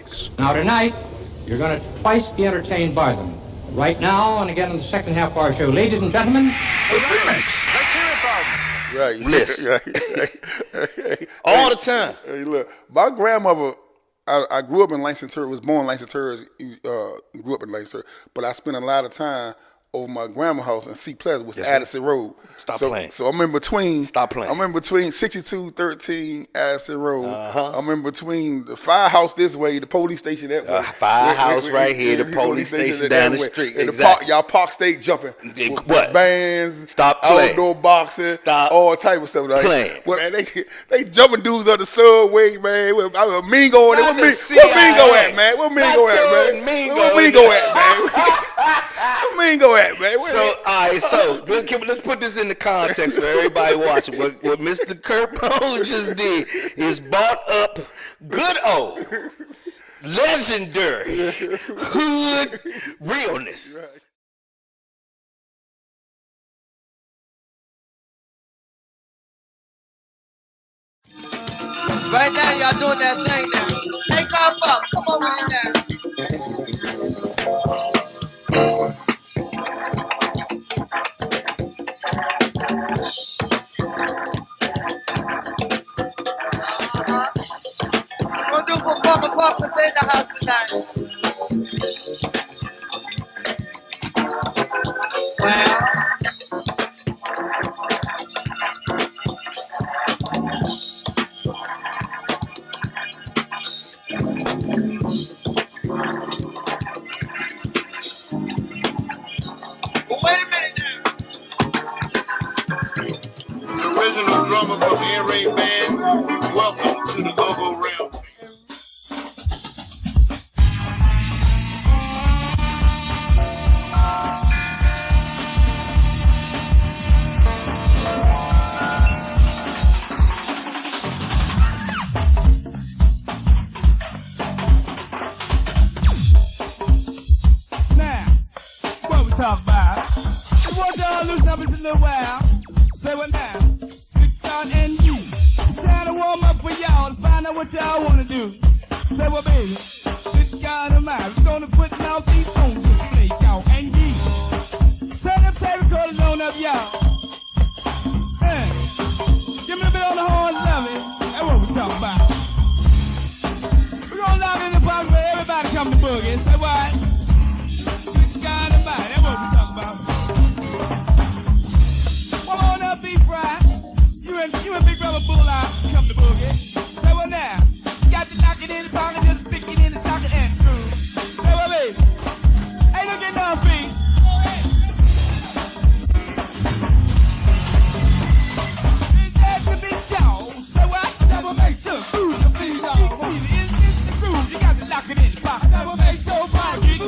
gogoremix. Now tonight, you're going to twice be entertained by them. Right now, and again in the second half of our show. Ladies and gentlemen, gogoremix. Let's hear it from them. Right. Listen. Right. All the time. Hey, look, my grandmother, I grew up in Langston Terrace, was born in Langston Terrace, grew up in Langston Terrace, but I spent a lot of time over my grandma's house in Sea Pleasant, which is Addison Road. Stop playing. So I'm in between. Stop playing. I'm in between 6213 Addison Road. I'm in between the firehouse this way, the police station that way. Firehouse right here, the police station down the street. And exactly. y'all park state jumping. What? Bands. Stop playing. Outdoor boxing. Stop all type of stuff. Like, playing. Well, man, they jumping dudes on the subway, man. I was Mingo in it. What Mingo at, man? What Mingo at, man? What Mingo at, man? What Mingo at, man? So, all right, so let's put this into context for everybody watching. What Mr. Kurt Poe just did is brought up good old, legendary, hood realness. Right. Right now, y'all doing that thing now. Take off up. Come on with it now. We'll do for Papa Papa's in the house tonight. Well. Wait a minute now. The original drummer from Air Raid Band. Welcome to the Gogo Realm. Now, what we talk about? I want y'all to loosen up just a little while. Say what now? Switch on and you. Trying to warm up for y'all to find out what y'all want to do. Say what, baby? Switch on and mind. We're going to put now these on display, y'all, and you. Turn them tape recorders on up, y'all. Give me a bit on the horns, love it. That's what we talking about. We're going to love in the park where everybody come to boogie. Say what? That's what we talking about. Come on up, be fried. You and Big Brother Bull-Eye come to boogie. Say what now? Got to knock it in the pocket, just stick it in the socket and screw. Say what, baby? Hey, look at now, feet. Is that the big y'all? Say what? Double make sure groove the feet on. Is this the groove? You got to knock it in the pocket. Double make sure body get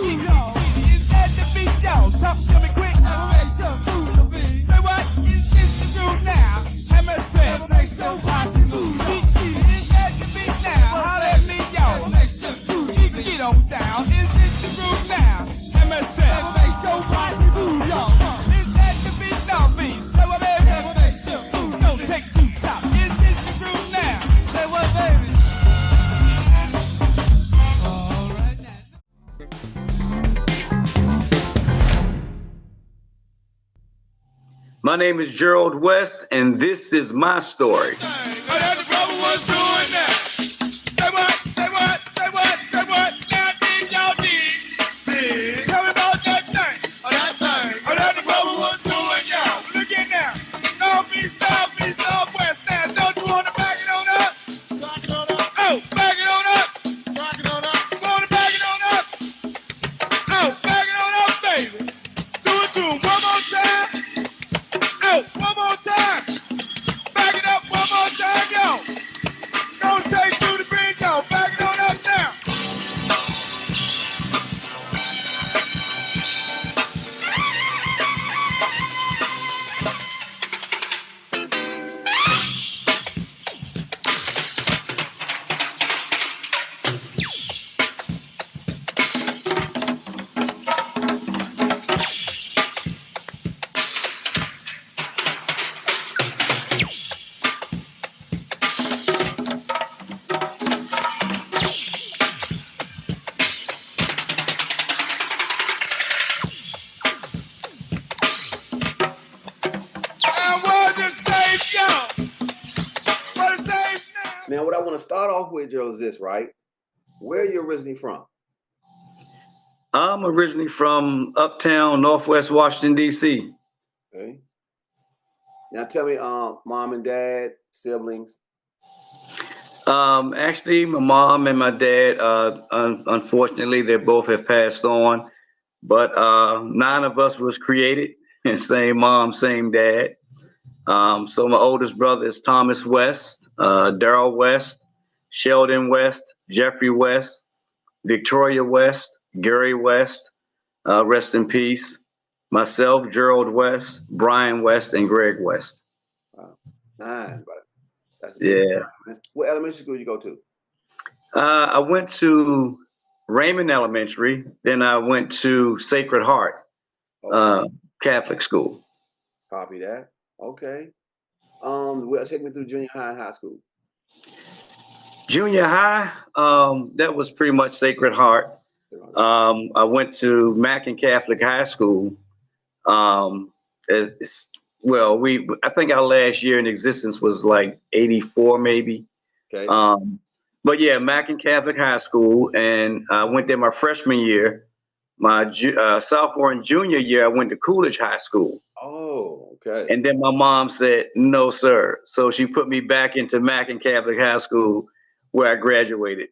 y'all. Talk to me quick, make some food to be. Say what? Is this the groove now? MSN, make some party move. Is that the beat now? Holler at me, y'all. Make some food, you can get on down. Is this the groove now? MSN, make some party move, y'all. Is that the beat now, B? Say what, baby? Make some food, don't take two top. Is this the groove now? Say what, baby? All right now. My name is Gerald West, and this is my story. One more time. Back it up one more time. Now, what I want to start off with, Gerald, is this, right? Where are you originally from? I'm originally from uptown, Northwest Washington, D.C. Okay. Now, tell me, mom and dad, siblings. Actually, my mom and my dad, unfortunately, they both have passed on. But 9 of us was created, and same mom, same dad. So my oldest brother is Thomas West, Gerald West, Sheldon West, Jeffrey West, Victoria West, Gary West, rest in peace. Myself, Gerald West, Brian West, and Greg West. Wow. 9, brother. That's a Yeah. time, man. What elementary school you go to? I went to Raymond Elementary, then I went to Sacred Heart Catholic School. Copy that. Okay. Take me through junior high and high school. Junior high, that was pretty much Sacred Heart. I went to Mackin Catholic High School. I think our last year in existence was like 84, maybe. Okay. But yeah, Mackin Catholic High School, and I went there my freshman year. My sophomore and junior year, I went to Coolidge High School. Oh, okay. And then my mom said, no, sir. So she put me back into Mackin Catholic High School, where I graduated.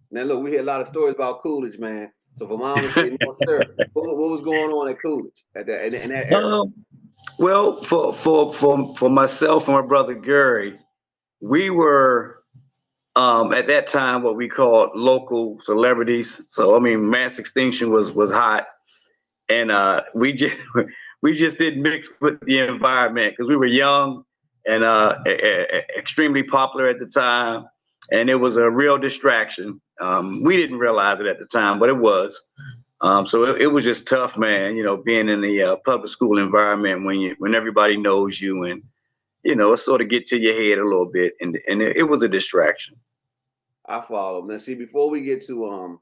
Now, look, we hear a lot of stories about Coolidge, man. So for mom to say, no, sir, what was going on at Coolidge in that era? Well, for myself and my brother Gary, we were at that time what we called local celebrities. So I mean, Mass Extinction was hot, and we just didn't mix with the environment because we were young and extremely popular at the time, and it was a real distraction. We didn't realize it at the time, but it was. So it was just tough, man. You know, being in the public school environment when everybody knows you, and you know, it sort of get to your head a little bit, and it was a distraction. I follow. Now, see, before we get to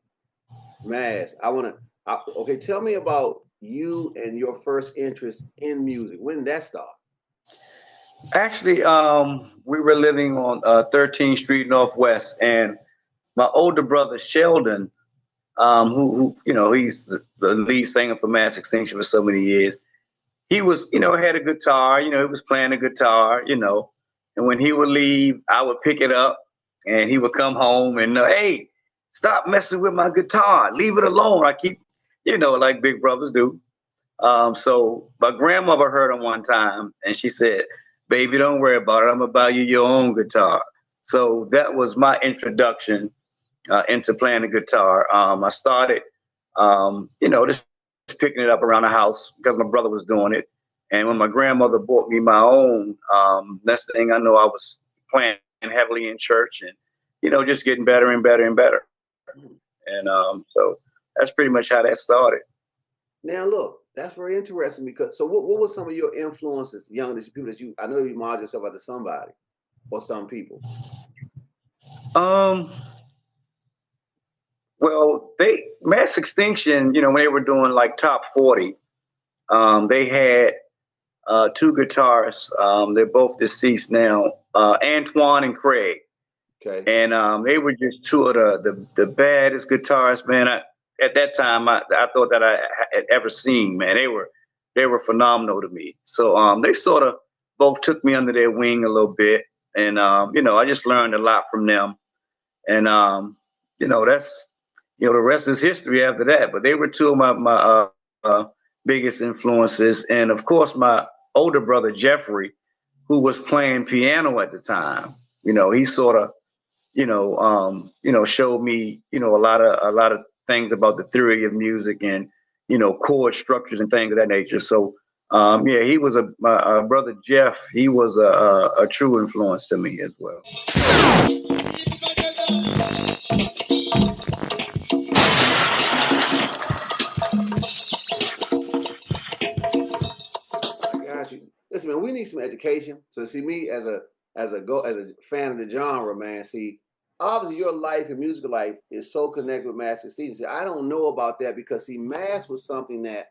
Mass, okay, tell me about you and your first interest in music. When did that start? Actually, we were living on 13th Street Northwest, and my older brother Sheldon, who you know, he's the lead singer for Mass Extinction for so many years. He was, you know, had a guitar. You know, he was playing a guitar. You know, and when he would leave, I would pick it up, and he would come home and hey, stop messing with my guitar. Leave it alone. I keep, you know, like big brothers do. So my grandmother heard him one time, and she said, "Baby, don't worry about it. I'm gonna buy you your own guitar." So that was my introduction into playing the guitar. I started, you know, just picking it up around the house because my brother was doing it. And when my grandmother bought me my own, next thing I know, I was playing heavily in church and, you know, just getting better and better and better. And so that's pretty much how that started. Now, look, that's very interesting because, so what were some of your influences, youngest people that I know you modeled yourself after somebody or some people? Well, Mass Extinction, you know, when they were doing like top 40, they had 2 guitarists. They're both deceased now, Antoine and Craig. Okay. And they were just 2 of the baddest guitarists, man. At that time, I thought that I had ever seen, man. They were phenomenal to me. So they sort of both took me under their wing a little bit, and you know, I just learned a lot from them. And you know, that's, you know, the rest is history after that. But they were 2 of my biggest influences, and of course, my older brother Jeffrey, who was playing piano at the time. You know, he sort of, you know, showed me, you know, a lot of things about the theory of music and, you know, chord structures and things of that nature. So, yeah, he was my brother Jeff. He was a true influence to me as well. I got you. Listen, man, we need some education. So, see, me as a fan of the genre, man. See, obviously, your life and musical life is so connected with Mass Extinction. See, I don't know about that because, see, Mass was something that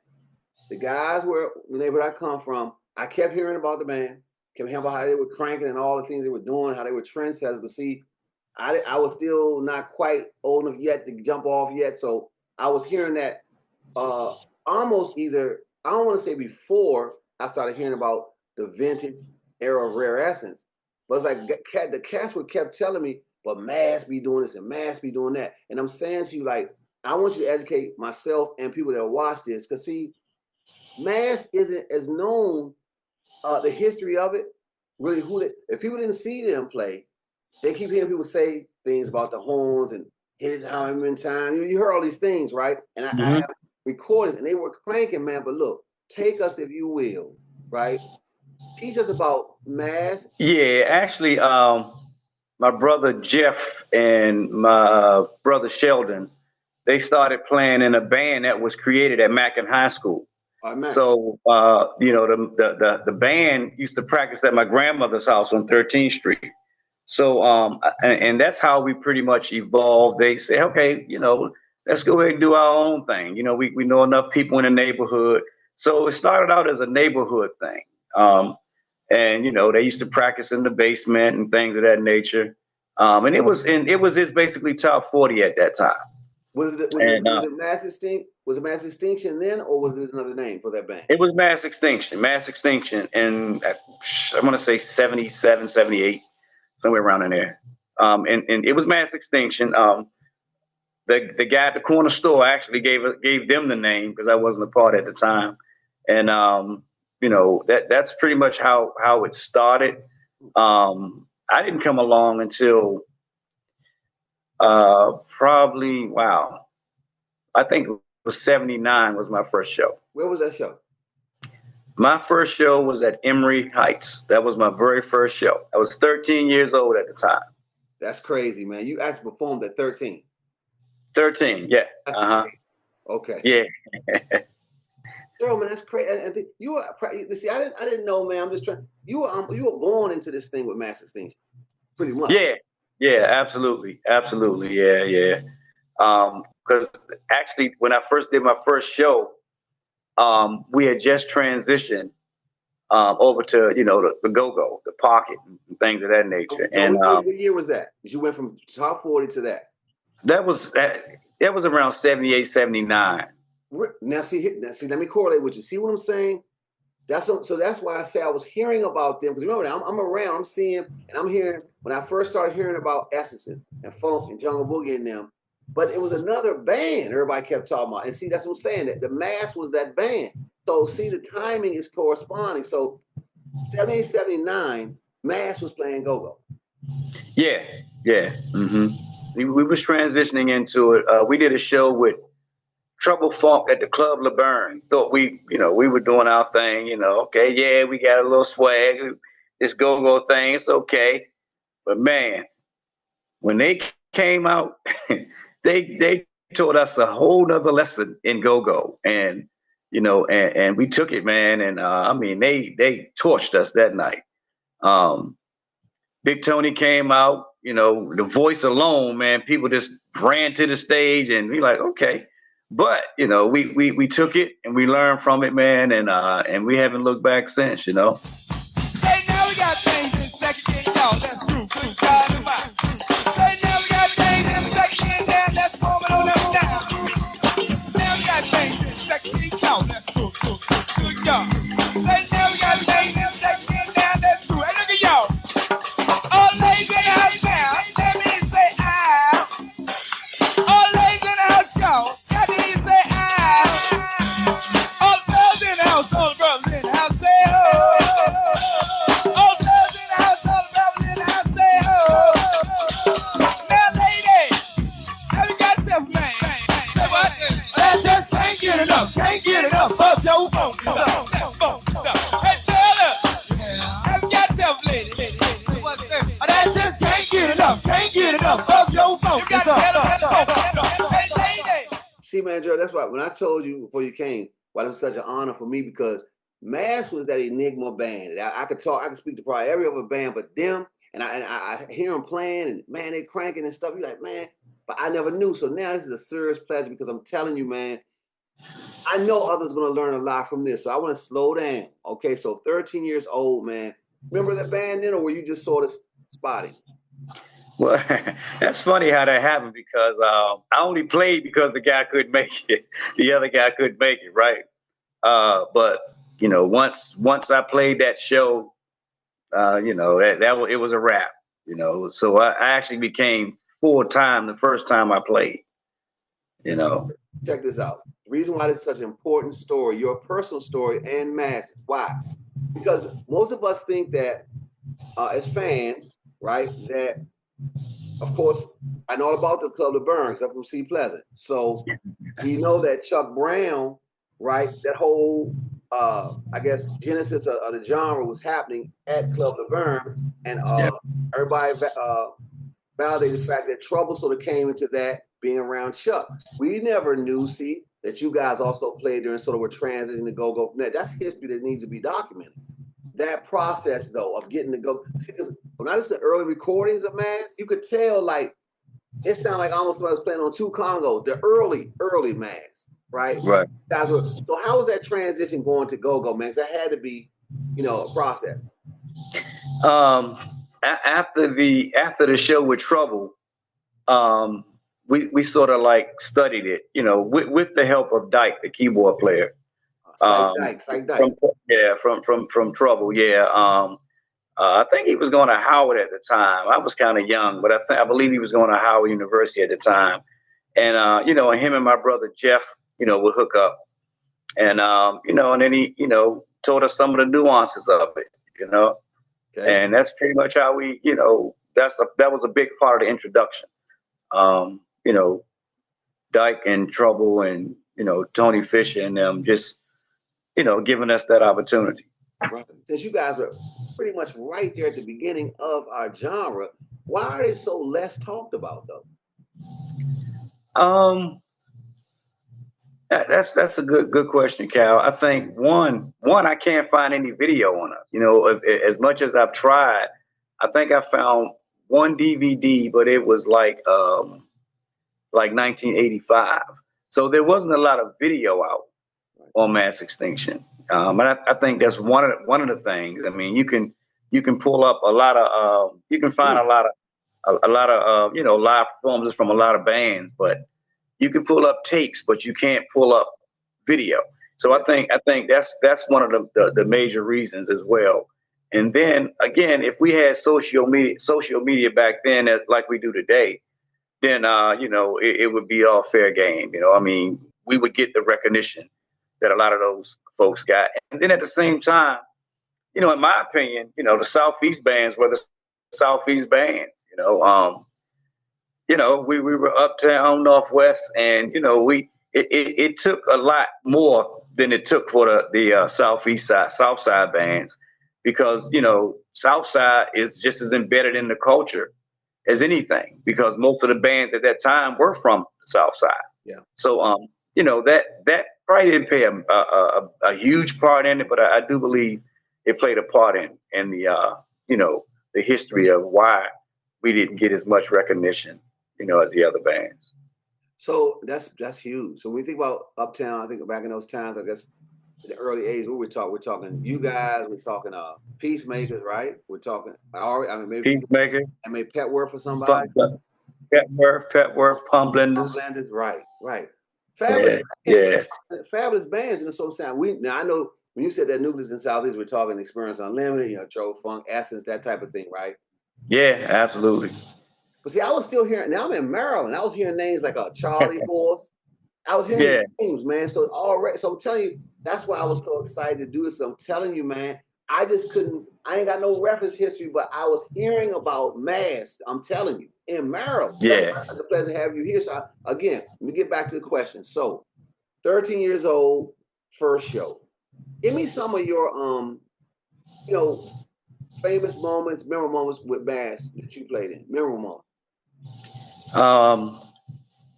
the guys were, the neighborhood I come from, I kept hearing about the band, kept hearing about how they were cranking and all the things they were doing, how they were trendsetters. But see, I was still not quite old enough yet to jump off yet. So I was hearing that almost either, I don't want to say before I started hearing about the vintage era of Rare Essence, but it's like the cats would kept telling me, but MASS be doing this and MASS be doing that. And I'm saying to you, like, I want you to educate myself and people that watch this, because see, MASS isn't as known, the history of it, really if people didn't see them play, they keep hearing people say things about the horns and hit it however many times. You heard all these things, right? And I have recordings, and they were cranking, man. But look, take us, if you will, right? Teach us about MASS. Yeah, actually, my brother Jeff and my brother Sheldon, they started playing in a band that was created at Mackin High School. So, you know, the band used to practice at my grandmother's house on 13th Street. So, and that's how we pretty much evolved. They say, okay, you know, let's go ahead and do our own thing. You know, we know enough people in the neighborhood. So it started out as a neighborhood thing. And, you know, they used to practice in the basement and things of that nature. And it was just basically top 40 at that time. Was it MASS Extinction? Was it MASS Extinction then, or was it another name for that band? It was MASS Extinction. MASS Extinction, and I want to say 77, 78, somewhere around in there. And it was MASS Extinction. The guy at the corner store actually gave them the name because I wasn't a part at the time. And you know, that's pretty much how it started. I didn't come along until probably, wow, I think it was 79 was my first show. Where was that show? My first show was at Emory Heights. That was my very first show. I was 13 years old at the time. That's crazy, man. You actually performed at 13. 13, yeah. That's crazy. Okay. Yeah. Girl, man, that's crazy. And you were, see, I didn't know, man. I'm just trying. You were born into this thing with MASS Extinction, pretty much. Yeah, absolutely, yeah. Because actually, when I first did my first show, we had just transitioned over to, you know, the go-go, the pocket, and things of that nature. Okay, and what year was that? You went from top 40 to that. That was around 78, 79. Now see, let me correlate with you. See what I'm saying? So that's why I say I was hearing about them, because remember, I'm around, I'm seeing, and I'm hearing when I first started hearing about Essence and Funk and Jungle Boogie and them. But it was another band everybody kept talking about. And see, that's what I'm saying. That the MASS was that band. So see, the timing is corresponding. So 78, 79, MASS was playing go-go. Yeah. Mm-hmm. We was transitioning into it. We did a show with Trouble Funk at the Club LeBaron. Thought we were doing our thing, you know. Okay, yeah, we got a little swag. This go-go thing, it's okay. But man, when they came out, they taught us a whole nother lesson in go-go, and you know, and we took it, man. And I mean, they torched us that night. Big Tony came out, you know, the voice alone, man. People just ran to the stage, and we like, okay. But you know, we took it and we learned from it, man, and we haven't looked back since, you know. Say now we got things in section, y'all. Let's groove, God in mind. Say now we got things in section, down. Let's move it on them down. Now we got things in section, y'all. Let's groove, y'all. Say now we got things in section, down. Let's groove. Hey, look at y'all. All ladies in the house now. Let me say ah. All ladies in the house, y'all. Can't get it up your phone. Hey, fella, have you got yourself, lady? That just can't get it up of your phone. See, man, Joe, that's why when I told you before you came, why it was such an honor for me, because MASS was that enigma band. I could speak to probably every other band but them, and I hear them playing, and man, they cranking and stuff. You're like, man, but I never knew. So now this is a serious pleasure, because I'm telling you, man, I know others are going to learn a lot from this. So I want to slow down. Okay, so 13 years old, man. Remember that band then, or were you just sort of spotting? Well, that's funny how that happened because I only played because the guy couldn't make it. The other guy couldn't make it, right? But you know, once I played that show, you know, it was a wrap. You know, so I actually became full time the first time I played. You know, check this out. The reason why this is such an important story, your personal story, and Mass. Why? Because most of us think that as fans, right, that of course I know about the Club of Burns. I'm from C Pleasant, so we know that Chuck Brown, right, that whole I guess genesis of the genre was happening at Club of Burns, and everybody validated the fact that Trouble sort of came into that being around Chuck. We never knew, see, that you guys also played during sort of were transitioning to go from that. That's history that needs to be documented. That process, though, of getting to go, because when I listened to early recordings of Mass, you could tell like it sounded like almost when I was playing on two congos, the early Mass, right? Right. Guys were, so how was that transition going to go-go, man? Because that had to be, you know, a process. After the show with Trouble, we sort of like studied it, you know, with the help of Dyke, the keyboard player. Psych Dyke. From Trouble, yeah. I think he was going to Howard at the time. I was kind of young, but I believe he was going to Howard University at the time. And you know, him and my brother Jeff, you know, would hook up, and you know, and then he, you know, told us some of the nuances of it, you know. Okay. And that's pretty much how we, you know, that was a big part of the introduction. You know, Dyke and Trouble and, you know, Tony Fisher and them just, you know, giving us that opportunity. Right. Since you guys were pretty much right there at the beginning of our genre, why are they so less talked about though? That's a good question, Cal. I think one I can't find any video on us. You know, as much as I've tried, I think I found one DVD, but it was like 1985. So there wasn't a lot of video out on Mass Extinction. And I think that's one of the things. I mean, you can pull up a lot of you can find a lot of you know, live performances from a lot of bands, but you can pull up tapes, but you can't pull up video. So I think that's one of the major reasons as well. And then again, if we had social media back then, like we do today, then you know, it would be all fair game. You know, I mean, we would get the recognition that a lot of those folks got. And then at the same time, you know, in my opinion, you know, the Southeast bands were the Southeast bands. You know, we were uptown, Northwest, and you know, it took a lot more than it took for the Southeast side, South side bands, because you know, South side is just as embedded in the culture as anything, because most of the bands at that time were from the South side. Yeah. So you know, that probably didn't play a huge part in it, but I do believe it played a part in the you know, the history of why we didn't get as much recognition, you know, as the other bands. So that's huge. So when we think about Uptown, I think back in those times, I guess in the early 80s, what we're talking you guys, we're talking Peacemakers, right? We're talking maybe Peacemaker, and maybe Petworth or somebody. Petworth, Pump Blenders. Right. Fabulous, yeah. Fabulous bands. And so I'm saying now I know when you said that Nucleus in Southeast, we're talking Experience Unlimited, you know, Joe Funk, Essence, that type of thing, right? Yeah, absolutely. But see, I was still hearing. Now I'm in Maryland. I was hearing names like Charlie Horse. I was hearing names, man. So already, so I'm telling you, that's why I was so excited to do this. I'm telling you, man, I just couldn't. I ain't got no reference history, but I was hearing about Mass. I'm telling you, in Maryland. Yeah, it's a pleasure to have you here. So again, let me get back to the question. So, 13 years old, first show. Give me some of your you know, famous moments, memorable moments with Mass that you played in. Memorable moments.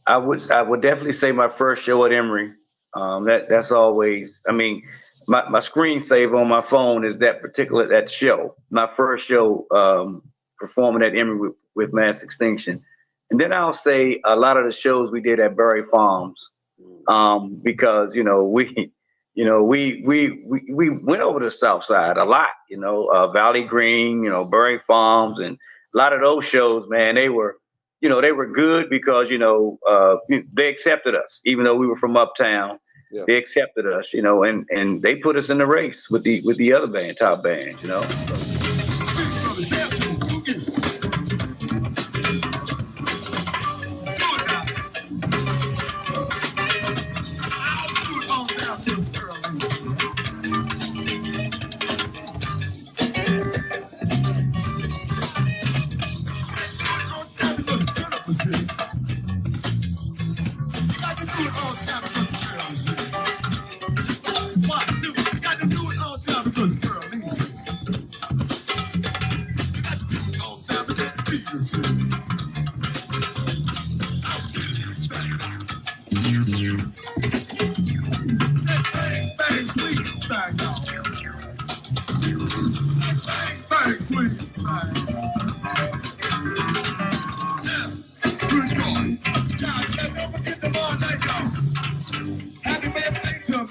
I would definitely say my first show at Emory. That's always. I mean, my screensaver on my phone is that show. My first show performing at Emory with Mass Extinction, and then I'll say a lot of the shows we did at Berry Farms, because you know we went over to the South Side a lot. You know, Valley Green, you know, Berry Farms, and a lot of those shows, man, they were good because, they accepted us, even though we were from uptown. Yeah. They accepted us, and they put us in the race with the other band, top bands,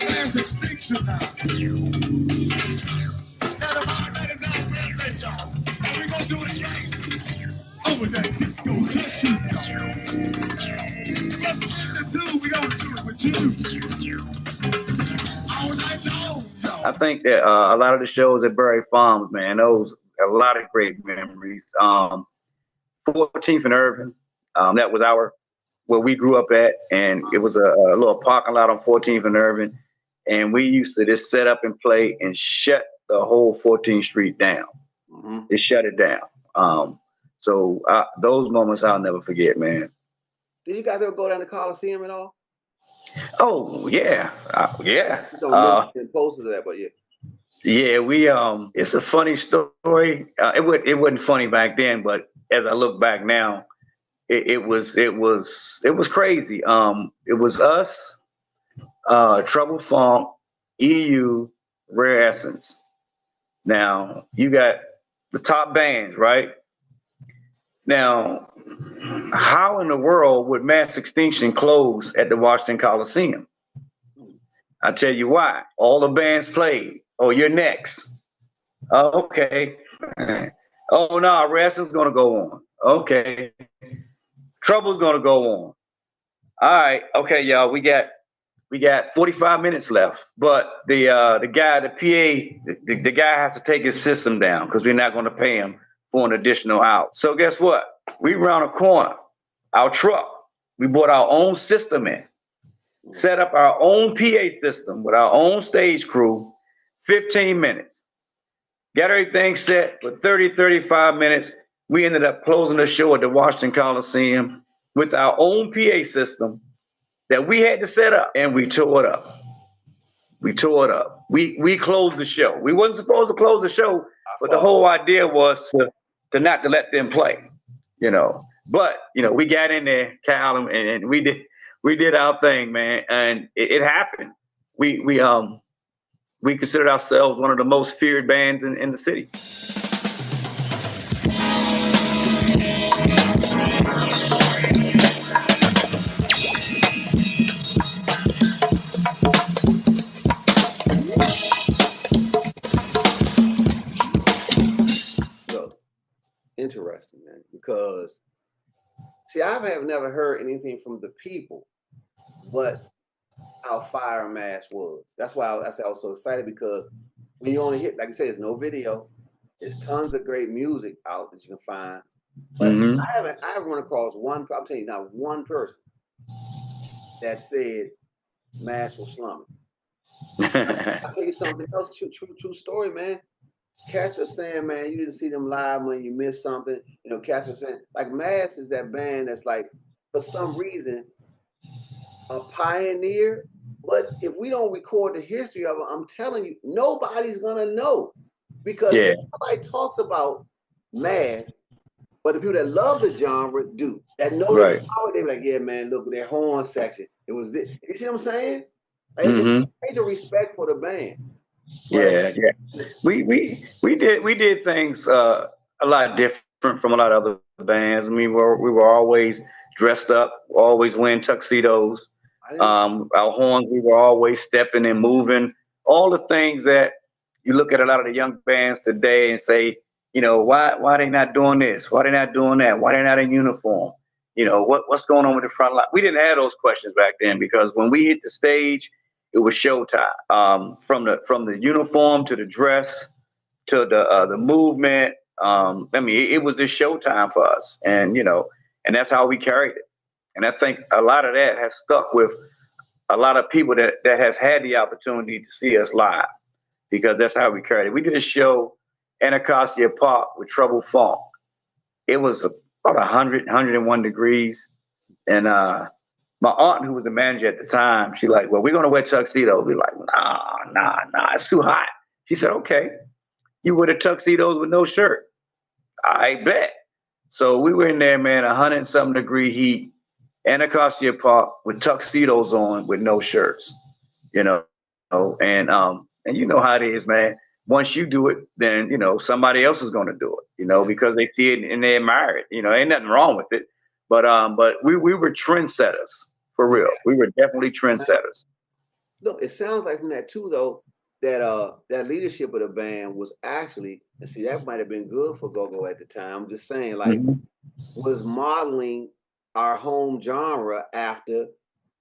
MASS Extinction now. Now the hard night is out there, y'all. And we gonna do it again. Over that disco tissue, y'all. From 10 to 2, we gonna do it with you. All night long, y'all. I think that a lot of the shows at Berry Farms, man, those a lot of great memories. 14th and Irving, that was where we grew up at, and it was a little parking lot on 14th and Irving, and we used to just set up and play and shut the whole 14th Street down. Mm-hmm. It shut it down. So those moments I'll never forget, man. Did you guys ever go down to Coliseum at all? Oh yeah, yeah. I don't know close to that, but yeah. Yeah, we it's a funny story. It wasn't funny back then, but as I look back now, it was crazy. It was us, Trouble Funk, EU, Rare Essence. Now you got the top bands, right? Now, how in the world would Mass Extinction close at the Washington Coliseum? I tell you why. All the bands played. Oh, you're next. Oh, okay. Oh no, Rare Essence is gonna go on. Okay. Trouble's gonna go on. All right, okay, y'all. We got 45 minutes left, but the guy, the PA, the guy has to take his system down because we're not gonna pay him for an additional hour. So guess what? We round a corner. Our truck. We bought our own system in, set up our own PA system with our own stage crew. 15 minutes. Got everything set for 30, 35 minutes. We ended up closing the show at the Washington Coliseum with our own PA system that we had to set up, and we tore it up. We We closed the show. We wasn't supposed to close the show, but the whole idea was to not to let them play, But we got in there, Cal, and we did our thing, man, and it happened. We considered ourselves one of the most feared bands in the city. So interesting, man, because see, I have never heard anything from the people, but how fire MASS was. That's why I said I was so excited, because when you only hit, like you said, there's no video. There's tons of great music out that you can find. But I haven't run across one, I'm telling you, not one person that said MASS was slumming. I'll tell you something else, true story, man. Cats are saying, man, you didn't see them live when you missed something. Cats are saying, like, MASS is that band that's like, for some reason, a pioneer, but if we don't record the history of it, I'm telling you, nobody's gonna know, because nobody talks about MASS, but the people that love the genre do. That know the power, they be like, yeah, man, look at their horn section. It was this. You see what I'm saying? Like, major respect for the band. Yeah. We did things a lot different from a lot of other bands. I mean, we were always dressed up, always wearing tuxedos. Our horns, we were always stepping and moving. All the things that you look at a lot of the young bands today and say, You know, why they not doing this? Why they not doing that? Why they not in uniform? You know, what's going on with the front line? We didn't have those questions back then because when we hit the stage, it was showtime. From the uniform to the dress to the movement. I mean, it was a showtime for us, and you know, and that's how we carried it. And I think a lot of that has stuck with a lot of people that has had the opportunity to see us live because that's how we carried it. We did a show in Acacia Park with Trouble Funk. It was about 101 degrees. And my aunt, who was the manager at the time, she like, well, we're going to wear tuxedos. We're like, nah, it's too hot. She said, okay, you wear the tuxedos with no shirt. I bet. So we were in there, man, 100 and something degree heat in Acacia Park with tuxedos on with no shirts, you know, and you know how it is, man. Once you do it, then, you know, somebody else is going to do it, you know, because they see it and they admire it. You know, ain't nothing wrong with it. But we were trendsetters for real. We were definitely trendsetters. Look, it sounds like from that too, though, that leadership of the band was actually, and see, that might have been good for Gogo at the time. I'm just saying, like, was modeling our home genre after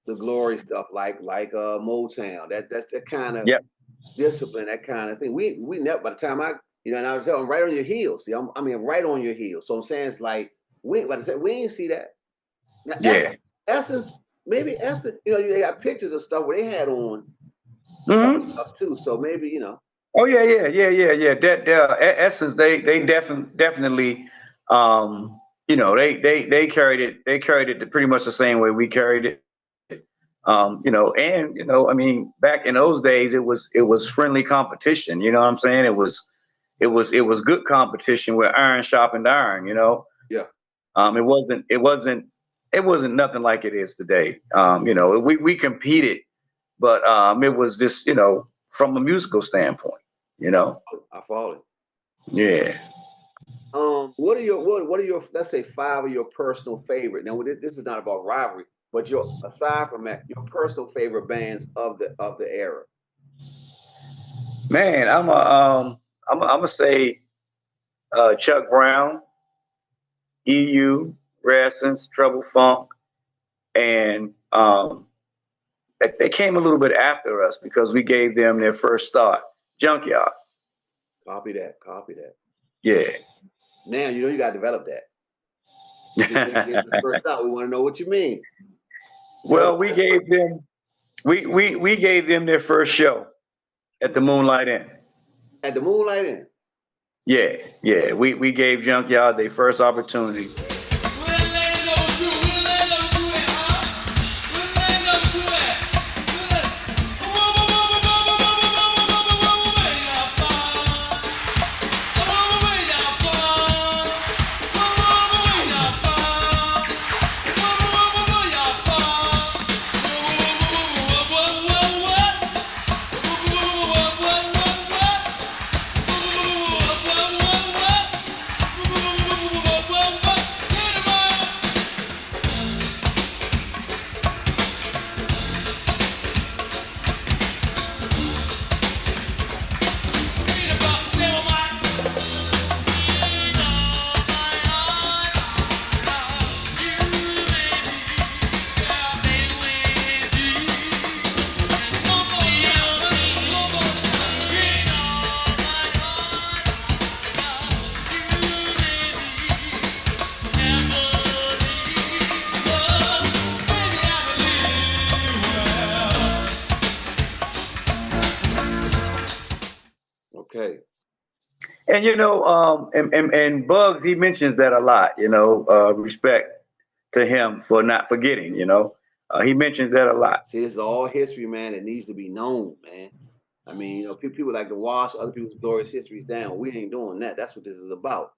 the glory stuff, like Motown. That's the kind of discipline, that kind of thing. We never, by the time and I was telling right on your heels. See, I mean, right on your heels. So I'm saying it's like we didn't see that. Now, Essence, maybe Essence, you know, they got pictures of stuff where they had on stuff too. So maybe, you know. Oh yeah. That Essence, they definitely, you know, they carried it pretty much the same way we carried it. You know, and you know, I mean, back in those days, it was friendly competition. You know what I'm saying? It was good competition where iron sharpened iron. You know. Yeah. It wasn't nothing like it is today. You know, we competed, but it was just, you know, from a musical standpoint. You know. I follow it. Yeah. What are your let's say 5 of your personal favorite? Now, this is not about rivalry, but aside from that, your personal favorite bands of the era. Man, I'm gonna say Chuck Brown, EU, Essence, Trouble Funk, and they came a little bit after us because we gave them their first start, Junkyard. Copy that. Yeah. Now you know you gotta develop that. The first start, we want to know what you mean. Well, we gave them their first show at the Moonlight Inn. At the Moonlight Inn? Yeah. We gave Junkyard their first opportunity. Okay. And you know, and Bugs, he mentions that a lot. You know, respect to him for not forgetting. You know, he mentions that a lot. See, this is all history, man. It needs to be known, man. I mean, you know, people like to wash other people's glorious histories down. We ain't doing that. That's what this is about.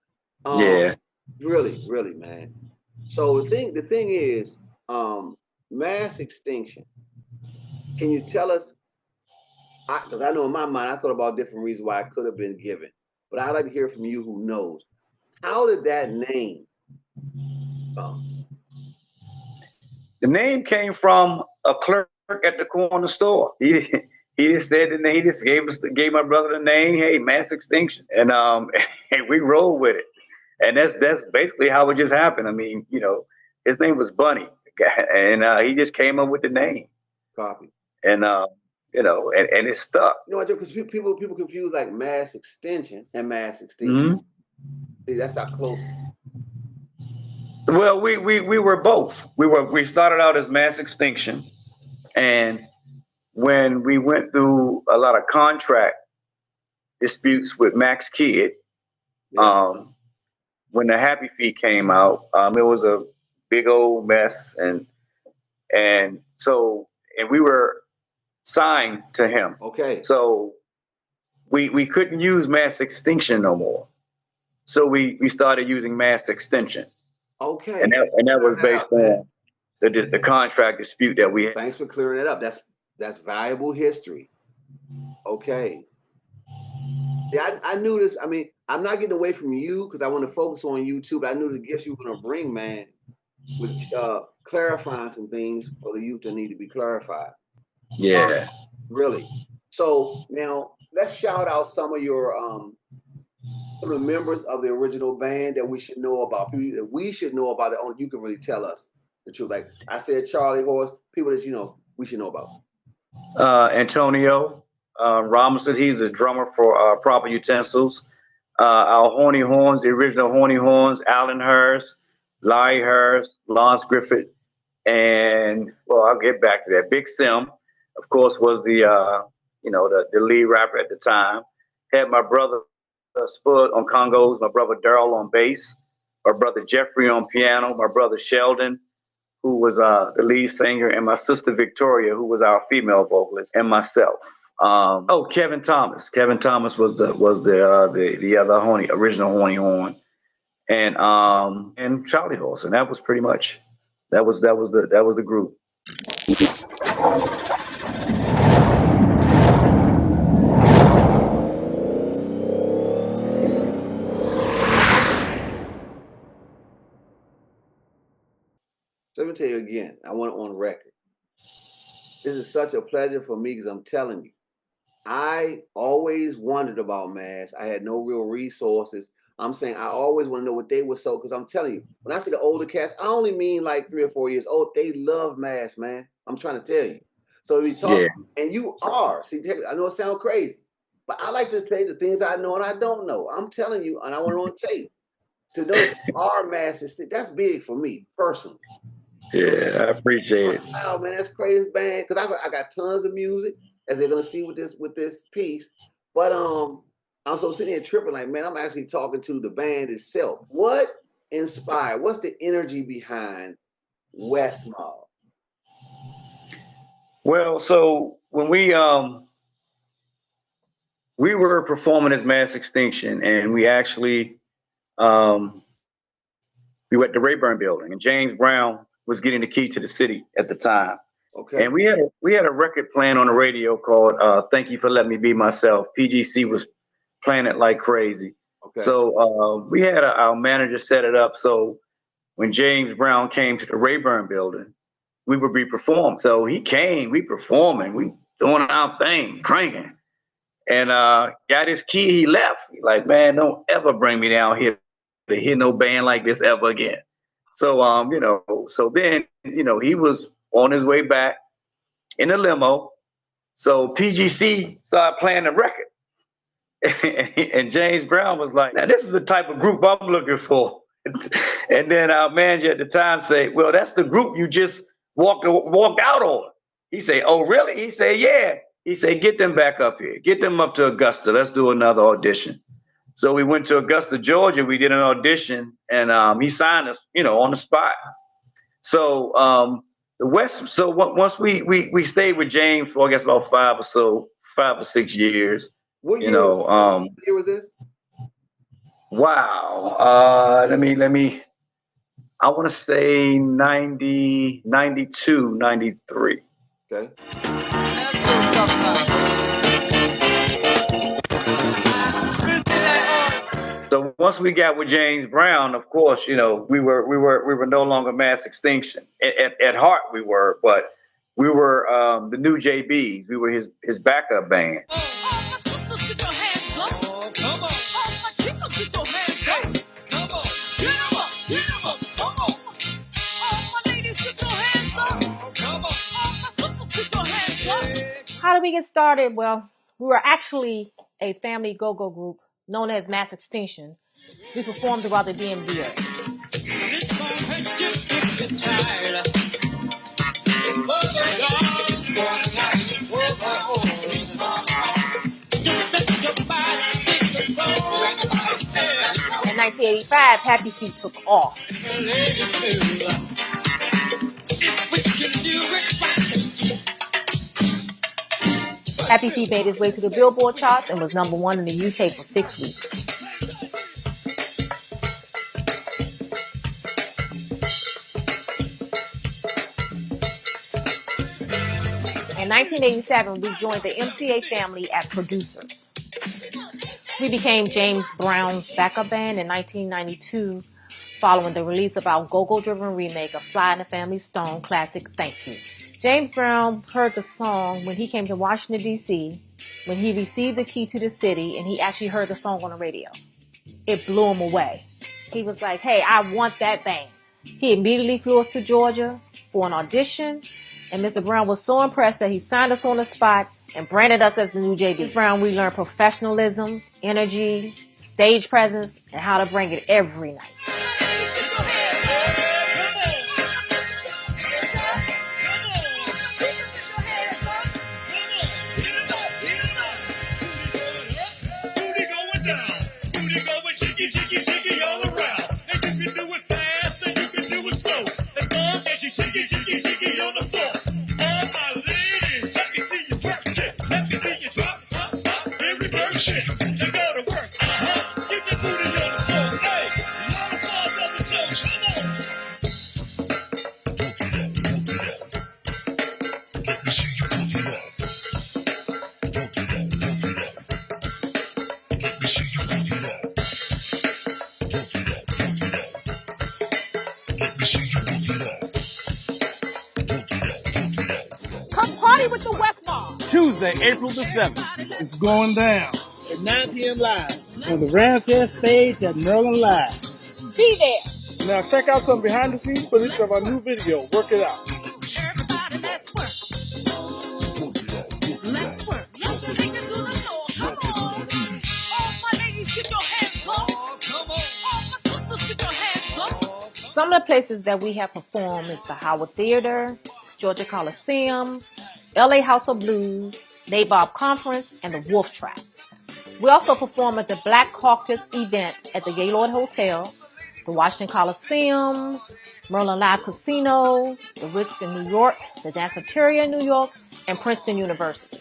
Yeah. Really, man. So the thing is, mass extinction. Can you tell us? Because I know in my mind, I thought about different reasons why I could have been given. But I'd like to hear from you who knows. How did that name come? The name came from a clerk at the corner store. He he just said the name. He just gave my brother the name. Hey, Mass Extinction, and and we rolled with it. And that's basically how it just happened. I mean, his name was Bunny, and he just came up with the name. Copy. And and it stuck. You know what, Joe? Because people confuse like Mass Extension and Mass Extinction. Mm-hmm. See, that's not close. Well, we were both. We started out as Mass Extinction, and when we went through a lot of contract disputes with Max Kidd, Yes. When the Happy Feet came out, it was a big old mess, and we were signed to him. Okay. So we couldn't use Mass Extinction no more. So we started using Mass Extension. Okay. And that was based on the contract dispute that we had. Thanks for clearing that up. That's valuable history. Okay. Yeah, I knew this. I mean, I'm not getting away from you because I want to focus on you too, but I knew the gifts you were going to bring, man, with clarifying some things for the youth that need to be clarified. Yeah. Really. So now let's shout out some of your some of the members of the original band that we should know about. People that we should know about. That you can really tell us the truth. Like I said, Charlie Horse. People that we should know about. Antonio Robinson. He's a drummer for Proper Utensils. Our Horny Horns, the original Horny Horns. Alan Hurst, Larry Hurst, Lance Griffith, and I'll get back to that. Big Sim, of course, was the the lead rapper at the time. Had my brother Spud on congos, my brother Daryl on bass, my brother Jeffrey on piano, my brother Sheldon, who was the lead singer, and my sister Victoria, who was our female vocalist, and myself. Kevin Thomas. Kevin Thomas was the other original Horny Horn, and Charlie Horse, and that was pretty much that was the group. So let me tell you again, I want it on record. This is such a pleasure for me because I'm telling you, I always wondered about MASS. I had no real resources. I'm saying I always want to know what they were so, because I'm telling you, when I see the older cats, I only mean like 3 or 4 years old. They love MASS, man. I'm trying to tell you. So we talk, and you are. See, I know it sounds crazy, but I like to tell you the things I know and I don't know. I'm telling you, and I want it on tape. To know our MASS, that's big for me personally. Yeah, I appreciate it. Wow, man, that's crazy band. Because I got tons of music, as they're gonna see with this piece. But I'm so sitting here tripping, like, man, I'm actually talking to the band itself. What inspired? What's the energy behind West Mob? Well, so when we were performing as Mass Extinction, and we actually we were at the Rayburn building, and James Brown was getting the key to the city at the time. Okay. And we had a record playing on the radio called "Thank You for Letting Me Be Myself." PGC was playing it like crazy. Okay. So we had our manager set it up so when James Brown came to the Rayburn building, we would be performing. So he came, we performing, we doing our thing, cranking, and got his key. He left. He like, man, don't ever bring me down here to hear no band like this ever again. So so then he was on his way back in a limo. So PGC started playing the record. And James Brown was like, now this is the type of group I'm looking for. And then our manager at the time said, well, that's the group you just walked out on. He said, oh, really? He said, yeah. He said, get them back up here. Get them up to Augusta. Let's do another audition. So we went to Augusta, Georgia. We did an audition, and he signed us, on the spot. So once we stayed with James for, I guess, about 5 or 6 years. What year what year was this? Wow. Let me. I want to say 90, 92, 93. Okay. That's what I'm talking about. So once we got with James Brown, of course, we were no longer Mass Extinction. At heart we were, but We were the New JBs. We were his backup band. All my sisters, get your hands up. Oh, come on. All my chicos, get your hands up. Come on. Get 'em up, get 'em up. Come on. All my ladies, get your hands up. Come on. All my sisters, get your hands up. How did we get started? Well, we were actually a family go-go group known as Mass Extinction. We performed throughout the DMV area. In 1985, Happy Feet took off. Happy Feet made his way to the Billboard charts and was number 1 in the UK for 6 weeks. In 1987, we joined the MCA family as producers. We became James Brown's backup band in 1992, following the release of our go-go-driven remake of Sly and the Family Stone classic, Thank You. James Brown heard the song when he came to Washington, D.C., when he received the key to the city, and he actually heard the song on the radio. It blew him away. He was like, hey, I want that band. He immediately flew us to Georgia for an audition, and Mr. Brown was so impressed that he signed us on the spot and branded us as the New JB. Mr. Brown, we learned professionalism, energy, stage presence, and how to bring it every night. Tuesday, April the 7th. It's going down at 9 p.m. live on the Ramfest stage at Maryland Live. Be there. Now check out some behind the scenes footage of our new video, Work It Out. Everybody, let's work. Let's work. Let's take it to the floor. Come on. All my ladies, get your hands up. Come on. All my sisters, get your hands up. Some of the places that we have performed is the Howard Theater, Georgia Coliseum, LA House of Blues, Nabob Conference, and the Wolf Trap. We also perform at the Black Caucus event at the Gaylord Hotel, the Washington Coliseum, Merlin Live Casino, the Ritz in New York, the Danceteria in New York, and Princeton University.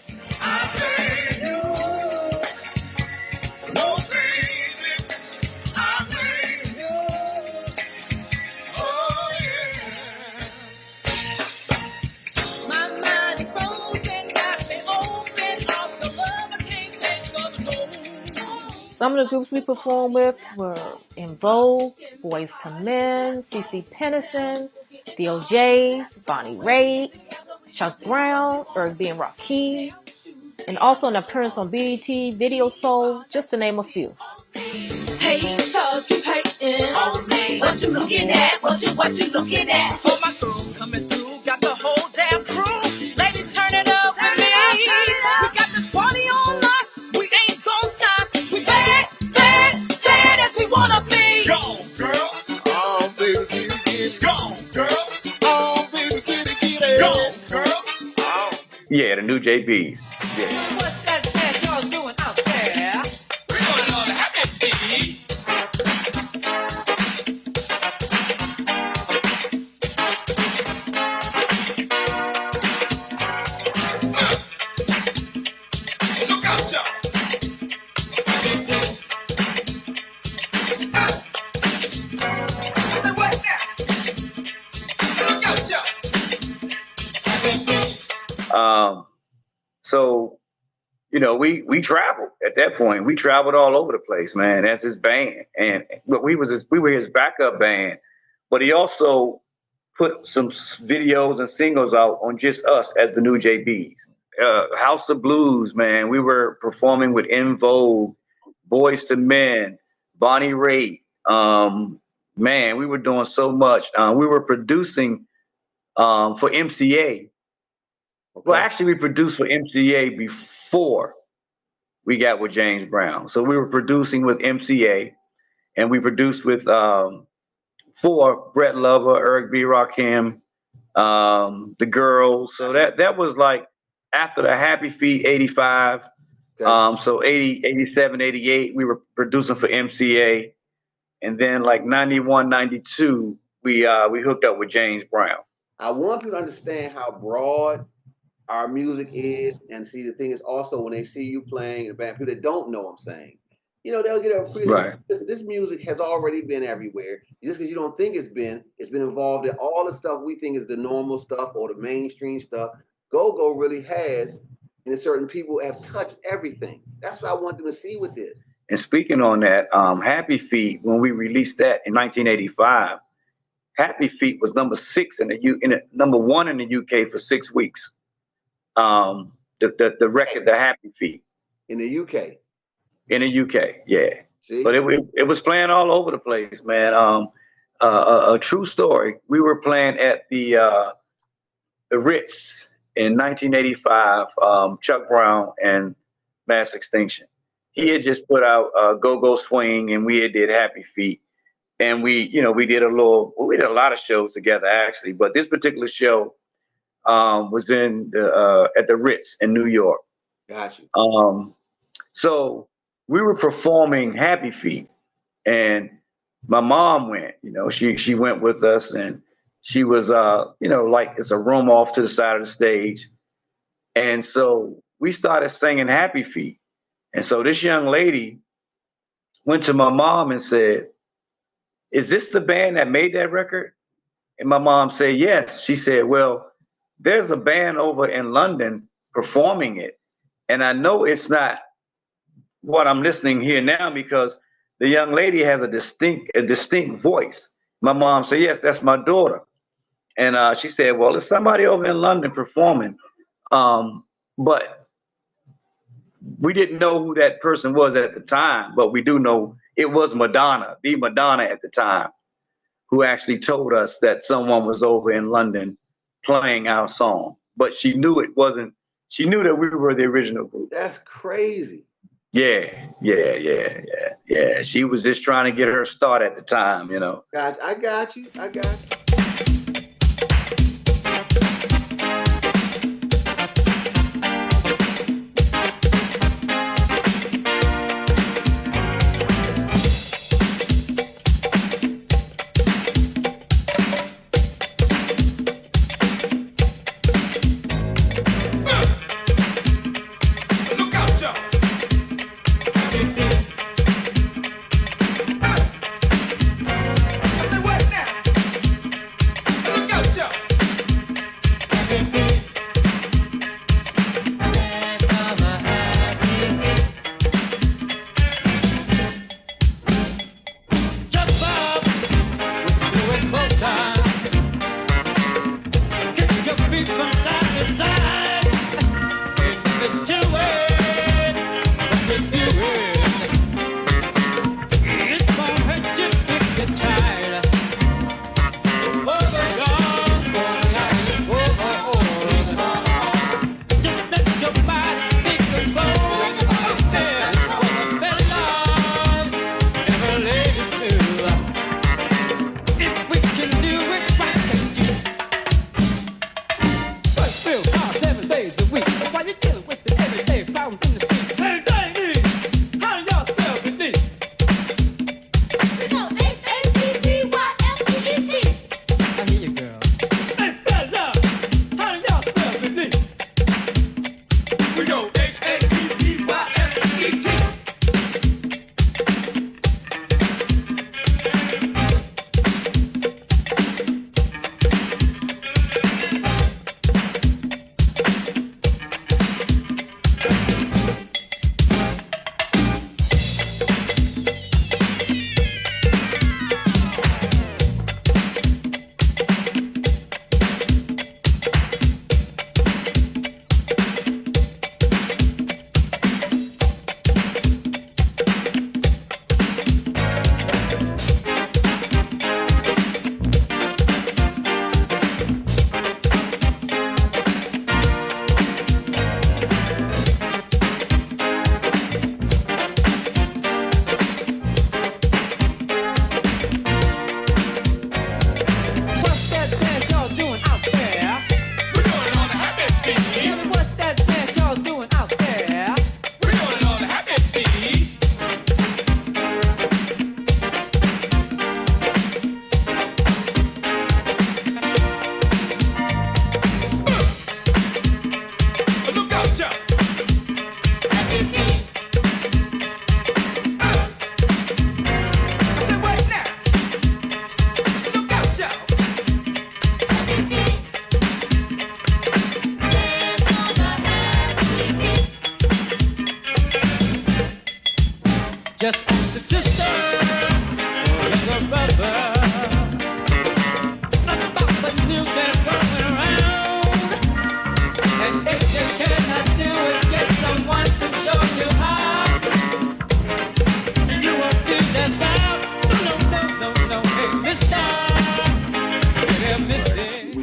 Some of the groups we performed with were In Vogue, Boys to Men, CeCe Peniston, the OJs, Bonnie Raitt, Chuck Brown, Irv B. and Rakim, and also an appearance on BET, Video Soul, just to name a few. Haters keep hating on me. What you looking at? What you looking at? Oh, my girl coming through, got the whole damn crew. Ladies, turn it up with me. We got this party on lock. We ain't gon' stop. We bad as we wanna be. Go, girl. Oh, baby, get it. Go, girl. Oh, baby, get it. Go, girl. Oh. Yeah, the New JBs. Yeah. What's that y'all doing out there? We're going on the happy feet. Look out, y'all. Say what now? Look out, y'all. So, you know, we traveled at that point. We traveled all over the place, man. That's his band, and we were his backup band. But he also put some videos and singles out on just us as the new JBs. House of Blues, man. We were performing with In Vogue, Boys to Men, Bonnie Raitt. Man, we were doing so much. We were producing for MCA. Well, actually, we produced for MCA before we got with James Brown. So we were producing with MCA, and we produced with for Brett Lover, Eric B. Rakim, the Girls. So that was like after the Happy Feet 85. So 80, 87, 88, we were producing for MCA. And then like 91, 92, we hooked up with James Brown. I want people to understand how broad our music is, and see the thing is also when they see you playing in a band, people that don't know what I'm saying, you know, they'll get a pretty right. This music has already been everywhere. Just because you don't think it's been involved in all the stuff we think is the normal stuff or the mainstream stuff. Go-go really has, and certain people have touched everything. That's what I want them to see with this. And speaking on that, Happy Feet, when we released that in 1985, Happy Feet was number 1 in the UK for 6 weeks. The record, the Happy Feet. In the UK. In the UK, yeah. See? But it was playing all over the place, man. A true story. We were playing at the Ritz in 1985. Chuck Brown and Mass Extinction. He had just put out Go-Go Swing, and we did Happy Feet. And we did a lot of shows together actually, but this particular show was at the Ritz in New York. Got you. So we were performing Happy Feet, and my mom went. She went with us, and she was like it's a room off to the side of the stage, and so we started singing Happy Feet. And so this young lady went to my mom and said, "Is this the band that made that record?" And my mom said, "Yes." She said, "Well, there's a band over in London performing it. And I know it's not what I'm listening here now because the young lady has a distinct voice." My mom said, "Yes, that's my daughter." And she said, "Well, there's somebody over in London performing." But we didn't know who that person was at the time, but we do know it was Madonna, the Madonna at the time, who actually told us that someone was over in London playing our song. But she knew it wasn't, she knew that we were the original group. That's crazy. Yeah. She was just trying to get her start at the time, Gotcha. I got you.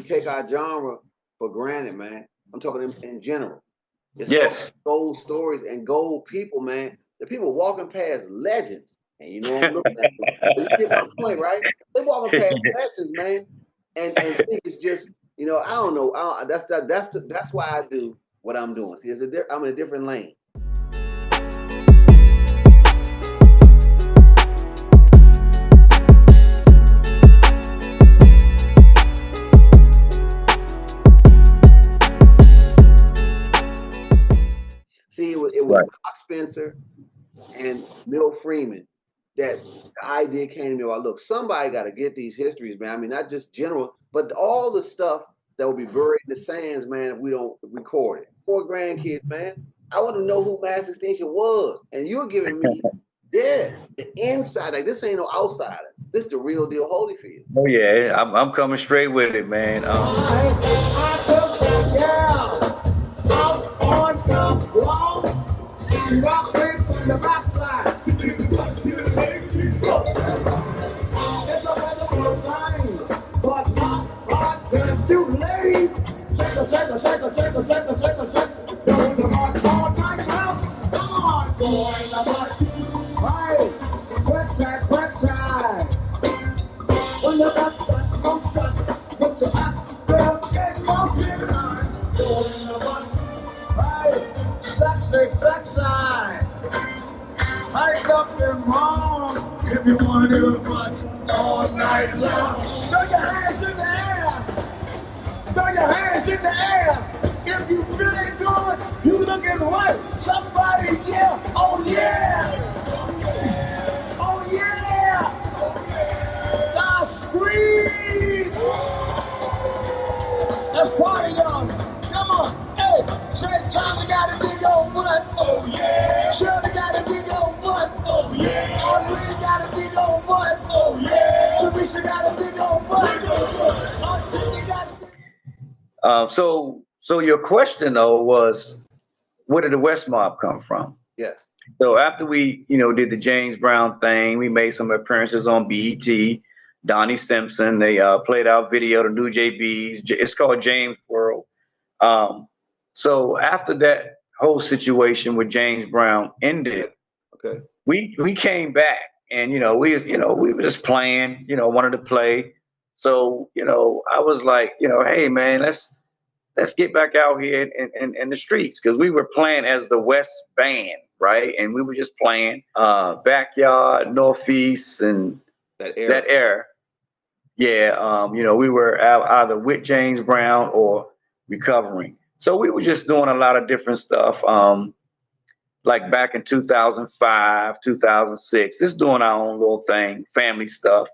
take our genre for granted, man. I'm talking in general. It's Yes. gold stories and gold people, man. The people walking past legends, and you know I'm looking at them. You get my point, right? They walking past legends, man, and think it's just, you know, I don't know. That's why I do what I'm doing. See, I'm in a different lane. See, it was Right. Doc Spencer and Mill Freeman that the idea came to me. Well, look, somebody got to get these histories, man. I mean, not just general, but all the stuff that will be buried in the sands, man, if we don't record it. Poor grandkids, man. I want to know who Mass Extinction was. And you're giving me the inside. Like, this ain't no outsider. This is the real deal Holyfield. Oh, yeah. I'm coming straight with it, man. I took that girl out on the block and rock her from the backside. It's a wonderful thing, but not hard to do, ladies. Shake. Go in the mud all night long. Come on, go in the mud. Right, quick time. When you got that motion, put your act girl in motion. Go in the mud. Right, sexy. Hike up your mom if you want to do the butt all night long. Throw your hands in the air. If you feeling good, you looking right. Somebody yell, oh yeah. Now scream. Let's party, y'all. Come on. Hey, say Tommy got a big old butt. Oh yeah. Shirley got a big old butt. Oh yeah. Arlene got a big old butt. Oh yeah. Teresa got a big old butt. So your question though was, where did the West Mob come from? Yes. So after we, did the James Brown thing, we made some appearances on BET. Donnie Simpson, they played our video, the New JBs. It's called James World. So after that whole situation with James Brown ended, okay, we came back and we were just playing, wanted to play. So I was like, hey man, let's get back out here in the streets, because we were playing as the West Band, right? And we were just playing backyard, Northeast, and that era. Yeah, we were either with James Brown or recovering. So we were just doing a lot of different stuff. Like back in 2005, 2006, just doing our own little thing, family stuff.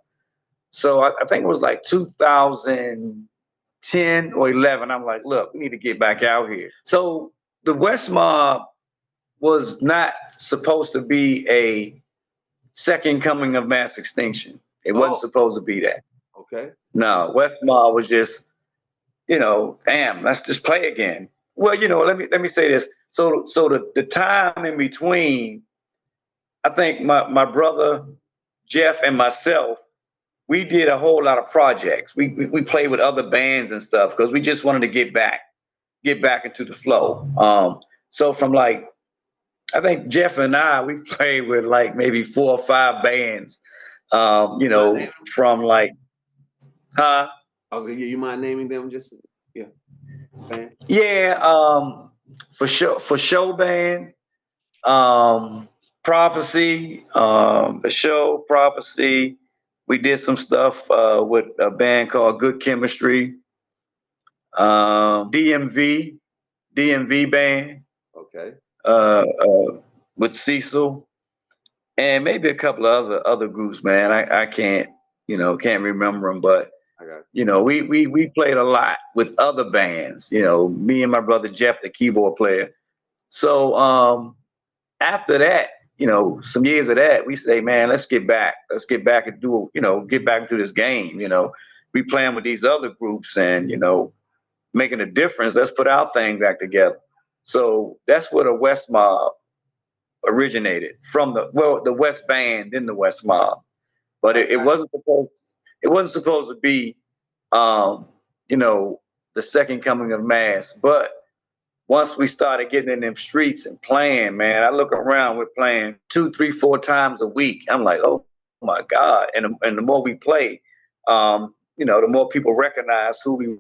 So I think it was like 2010 or 11. I'm like, look, we need to get back out here. So the West Mob was not supposed to be a second coming of Mass Extinction. It wasn't supposed to be that. Okay. No, West Mob was just, damn, let's just play again. Well, let me say this. So the time in between, I think my brother Jeff and myself, we did a whole lot of projects. We played with other bands and stuff because we just wanted to get back into the flow. So from like, I think Jeff and I, we played with like maybe 4 or 5 bands. From like, huh? I was gonna you mind naming them? Just band? Yeah, for show band, Prophecy, the show Prophecy. We did some stuff with a band called Good Chemistry, DMV band. Okay. With Cecil, and maybe a couple of other groups, man. I can't remember them, but we played a lot with other bands. Me and my brother Jeff, the keyboard player. So after that, some years of that, we say, man, let's get back and do, get back into this game. We playing with these other groups and, making a difference. Let's put our thing back together. So that's where the West Mob originated from. The West Band, then the West Mob. But it wasn't supposed to be you know, the second coming of Mass. But once we started getting in them streets and playing, man, I look around, we're playing 2, 3, 4 times a week. I'm like, oh my God. And the more we play, you know, the more people recognize who we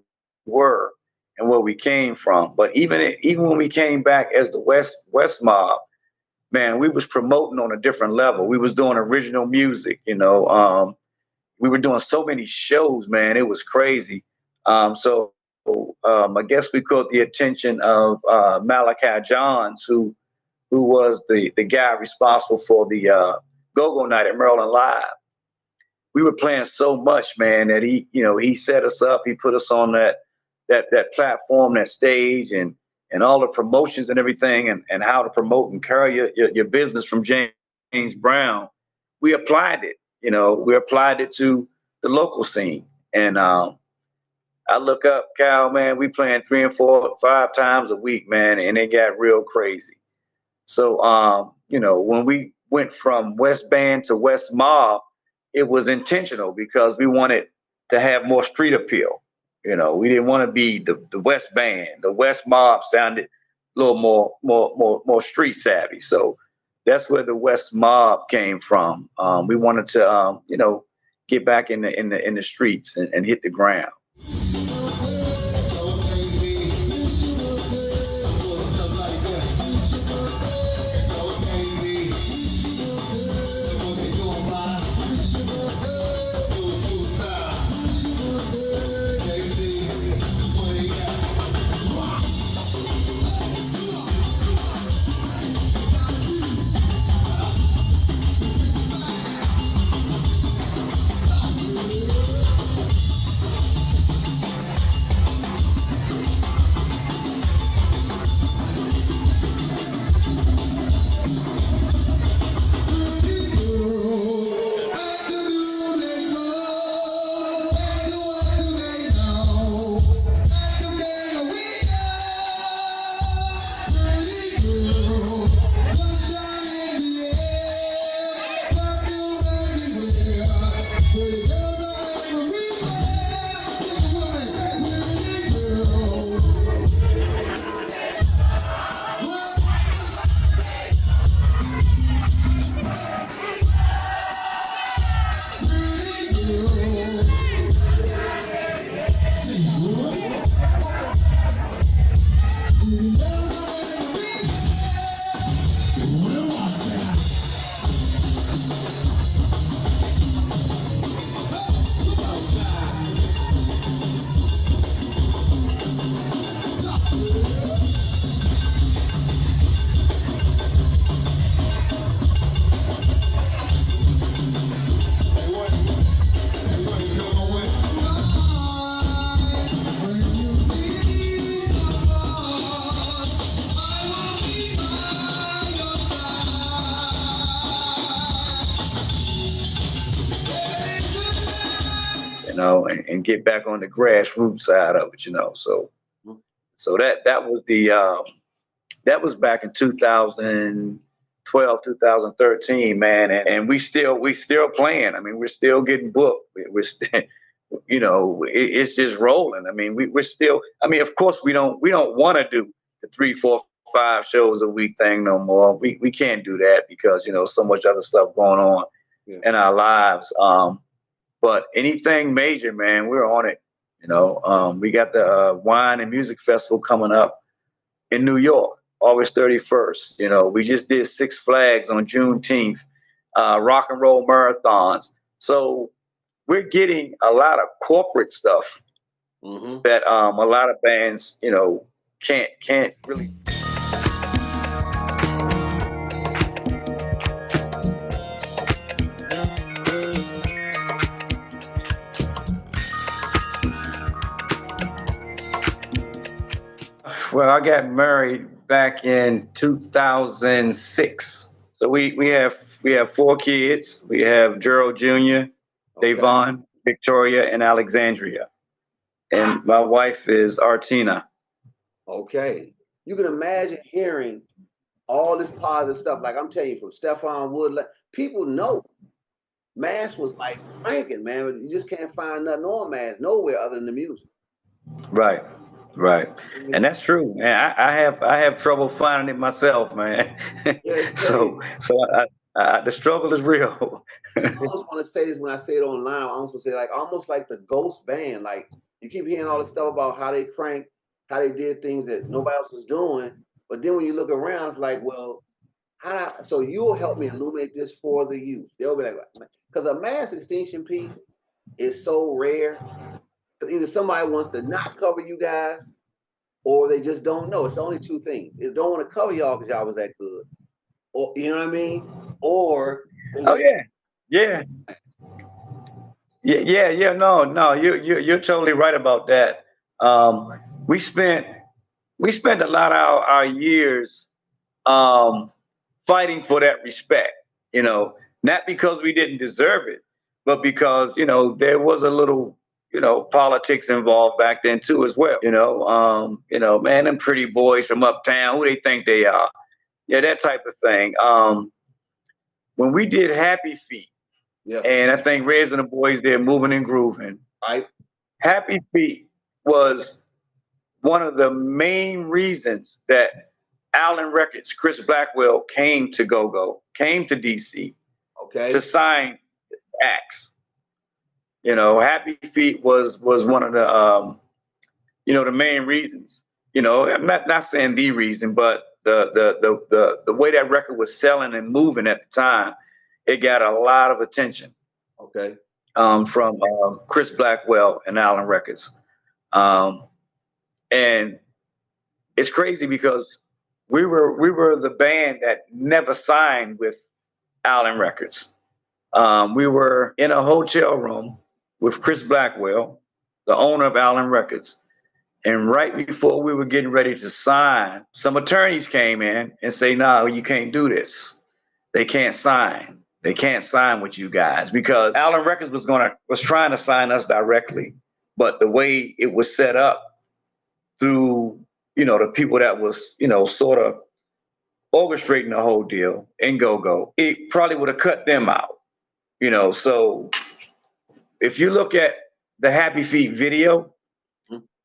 were and where we came from. But even when we came back as the West Mob, man, we was promoting on a different level. We was doing original music, you know. We were doing so many shows, man. It was crazy. So I guess we caught the attention of Malachi Johns, who was the guy responsible for the Go-Go Night at Maryland Live. We were playing so much, man, that he set us up. He put us on that platform, that stage, and all the promotions and everything, and how to promote and carry your business from James Brown. We applied it, you know, to the local scene. And I look up, Cal, man, we playing 3 and 4, 5 times a week, man, and it got real crazy. So, you know, when we went from West Band to West Mob, it was intentional because we wanted to have more street appeal. You know, we didn't want to be the West Band. The West Mob sounded a little more street savvy. So that's where the West Mob came from. We wanted to, you know, get back in the streets and hit the ground. You know, and get back on the grassroots side of it, you know. So that was back in 2012, 2013, man, and we still playing. I mean, we're still getting booked. We're still, you know, it's just rolling. I mean, we're still. I mean, of course, we don't want to do the 3, 4, 5 shows a week thing no more. We can't do that because, you know, so much other stuff going on in our lives. But anything major, man, we're on it. You know, we got the Wine and Music Festival coming up in New York, August 31st. You know, we just did Six Flags on Juneteenth, rock and roll marathons. So we're getting a lot of corporate stuff that a lot of bands, you know, can't really. Well, I got married back in 2006. So we have 4 kids. We have Gerald Jr., Davon, Victoria, and Alexandria. And my wife is Artina. Okay. You can imagine hearing all this positive stuff. Like I'm telling you, from Stephon Wood, people know Mass was like cranking, man. But you just can't find nothing on Mass nowhere other than the music. Right, right, and that's true, man. I have trouble finding it myself, man. Yeah, it's crazy. So the struggle is real. I almost want to say this when I say it online. I almost want to say like almost like the ghost band. Like you keep hearing all this stuff about how they crank, how they did things that nobody else was doing. But then when you look around, it's like, well, so you'll help me illuminate this for the youth. They'll be like, because a mass extinction piece is so rare. Because either somebody wants to not cover you guys, or they just don't know. It's only two things. They don't want to cover y'all because y'all was that good, or you know what I mean, or Oh yeah, yeah. Yeah. No, you're totally right about that. We spent a lot of our years fighting for that respect. You know, not because we didn't deserve it, but because there was a little politics involved back then too as well. Man, them pretty boys from uptown, who they think they are? Yeah, that type of thing. When we did Happy Feet. Yeah. And I think Reds and the Boys there moving and grooving. Right. Happy Feet was one of the main reasons that Allen Records, Chris Blackwell came to came to DC to sign acts. Happy Feet was one of the the main reasons. I'm not saying the reason, but the way that record was selling and moving at the time, it got a lot of attention. Okay. From Chris Blackwell and Allen Records. And it's crazy because we were the band that never signed with Allen Records. We were in a hotel room with Chris Blackwell, the owner of Allen Records. And right before we were getting ready to sign, some attorneys came in and say, "No, you can't do this. They can't sign. They can't sign with you guys," because Allen Records was trying to sign us directly, but the way it was set up through the people that was sort of orchestrating the whole deal in Gogo, it probably would have cut them out. So if you look at the Happy Feet video,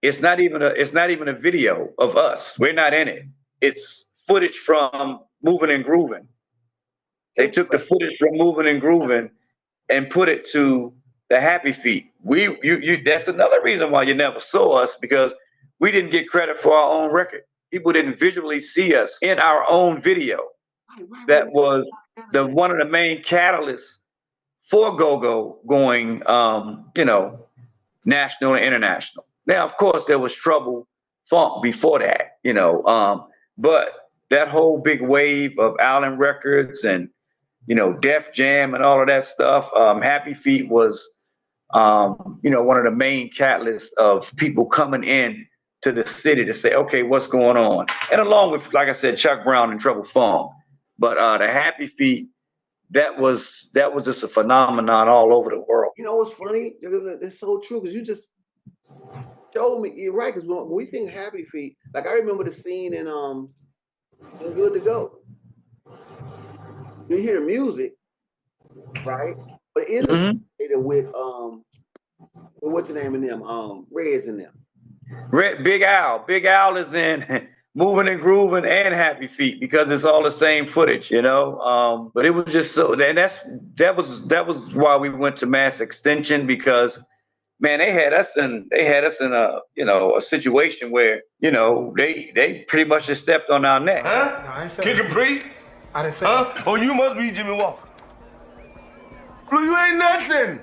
it's not even a video of us. We're not in it. It's footage from Moving and Grooving. They took the footage from Moving and Grooving and put it to the Happy Feet. That's another reason why you never saw us, because we didn't get credit for our own record. People didn't visually see us in our own video. That was one of the main catalysts for Gogo going, national and international. Now, of course, there was Trouble Funk before that, but that whole big wave of Allen Records and Def Jam and all of that stuff. Happy Feet was, one of the main catalysts of people coming in to the city to say, okay, what's going on? And along with, like I said, Chuck Brown and Trouble Funk. But the Happy Feet, that was just a phenomenon all over the world. You know what's funny? It's so true, because you just told me, you're right, because when we think Happy Feet, like I remember the scene in Good to Go. You hear the music, right? But it is associated with what's the name of them? Reds in them. Big Al. Big Al is in Moving and Grooving and Happy Feet because it's all the same footage, But it was just so, and that was why we went to Mass Extinction, because man, they had us in a a situation where they pretty much just stepped on our neck. Huh? No, I ain't saying Kick a pre? I didn't say that. Oh, you must be Jimmy Walker. Blue, you ain't nothing.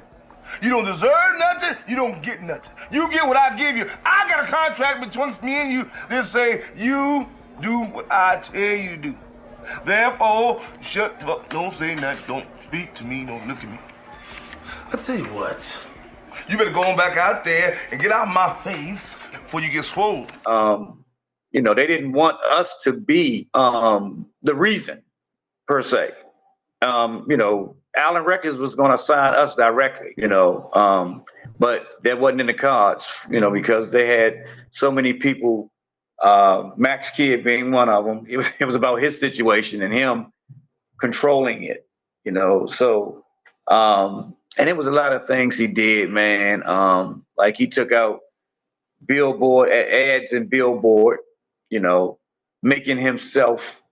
You don't deserve nothing. You don't get nothing. You get what I give you. I got a contract between me and you that say you do what I tell you to do. Therefore, shut up. Don't say nothing. Don't speak to me. Don't look at me. I tell you what. You better go on back out there and get out of my face before you get swole. They didn't want us to be the reason, per se. Allen Records was going to sign us directly, but that wasn't in the cards, because they had so many people, Max Kidd being one of them. It was about his situation and him controlling it, so, and it was a lot of things he did, man. Like he took out billboard ads and billboard, you know, making himself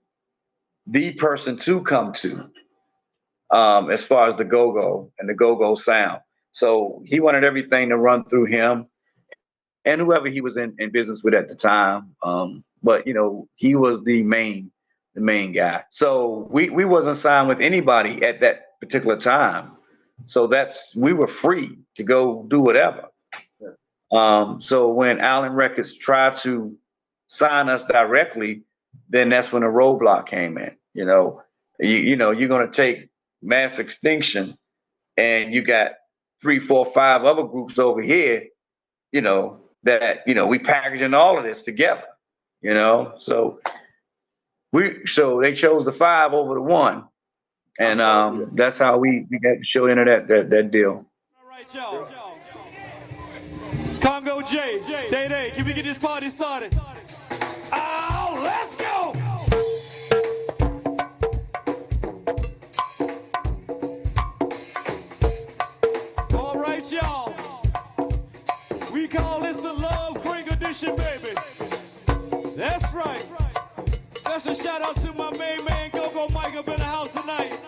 the person to come to as far as the go-go and the go-go sound. So he wanted everything to run through him and whoever he was in business with at the time. But you know, he was the main guy. So we wasn't signed with anybody at that particular time. So we were free to go do whatever. So when Allen Records tried to sign us directly, then that's when a roadblock came in. You know, you're gonna take Mass Extinction, and you got 3, 4, 5 other groups over here. You know that we packaging all of this together. You know, so they chose the 5 over the 1, and that's how we got the show into that deal. All right, y'all. Congo J, Day, can we get this party started? Oh, let's go! All right, y'all. We call this the Love Craink Edition, baby. That's right. Special shout out to my main man, Gogo Mike, up in the house tonight.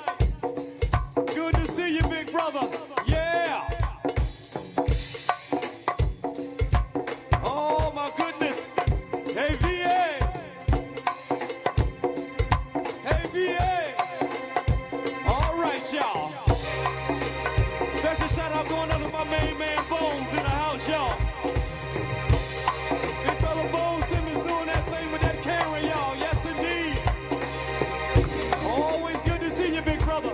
Good to see you, big brother. Yeah. Oh, my goodness. Hey, VA. Hey, VA. All right, y'all. Special shout out going out to my main man, Bones, in the house, y'all. Big brother Bones Simmons doing that thing with that camera, y'all. Yes, indeed. Always good to see you, big brother.